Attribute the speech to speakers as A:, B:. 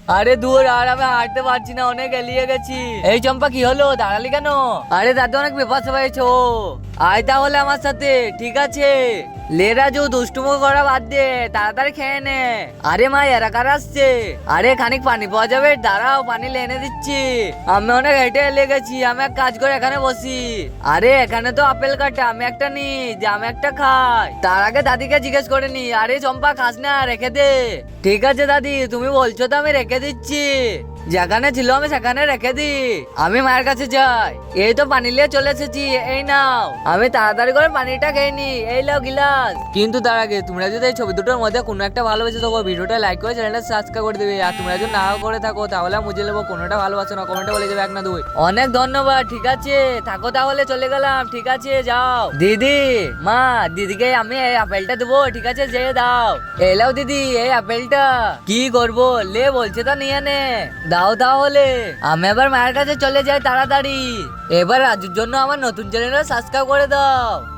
A: আরে দূর, আর আমি হাঁটতে পারছি না, অনেক এলিয়ে গেছি। এই চম্পা, কি হলো, দাঁড়ালি কেন? আরে দাদু, অনেক বিপদ হয়েছো, আয় তাহলে আমার সাথে। ঠিক আছে, লে রাজু, দুষ্টুমো করা বাদ দে, তাড়াতাড়ি খেয়ে নে। আরে মা, এরা কারা আসছে? আরে খানিক পানি পাওয়া যাবে? দাঁড়াও, পানি এনে দিচ্ছি। আমি অনেক হেঁটে এলে গেছি, আমি এক কাজ করে এখানে বসি। আরে এখানে তো আপেল কাটে, আমি একটা নি, যে আমি একটা খাই। তার আগে দাদিকে জিজ্ঞেস করে নি। আরে চম্পা, খাস না, রেখে দে। ঠিক আছে দাদি, তুমি বলছো তো, আমি রেখে দিচ্ছি। যেখানে ছিল আমি সেখানে রেখে দি। আমি মায়ের কাছে যাই। এই তো পানি নিয়ে চলে এসেছি, এই নাও। আমি তাড়াতাড়ি করে পানিটা খেয়ে নি, এই লাও গিলাস। কিন্তু তার আগে তোমরা যদি এই ছবি দুটোর মধ্যে কোনো একটা ভালোবেসে থাকো, ভিডিওটা লাইক করে চ্যানেলটা সাবস্ক্রাইব করে দেবে। আর তোমরা যদি না করে থাকো, তাহলে আমি বুঝে নেবো কোনোটা ভালোবাসো না। কমেন্টে বলে দেবে 1 না 2। অনেক ধন্যবাদ। ঠিক আছে, থাকো তাহলে, চলে গেলাম। ঠিক আছে, যাও। দিদি, মা, দিদিকে আমি এই আপেলটা দেবো, ঠিক আছে, যেয়ে দাও। এলাও দিদি, এই আপেলটা। কি করবো, লে বলছে তো, নিয়ে নে। দাও তাহলে, আমি এবার মায়ের কাছে চলে যাই তাড়াতাড়ি। এবার রাজুর জন্য আমার নতুন চ্যানেলটা সাবস্ক্রাইব করে দাও।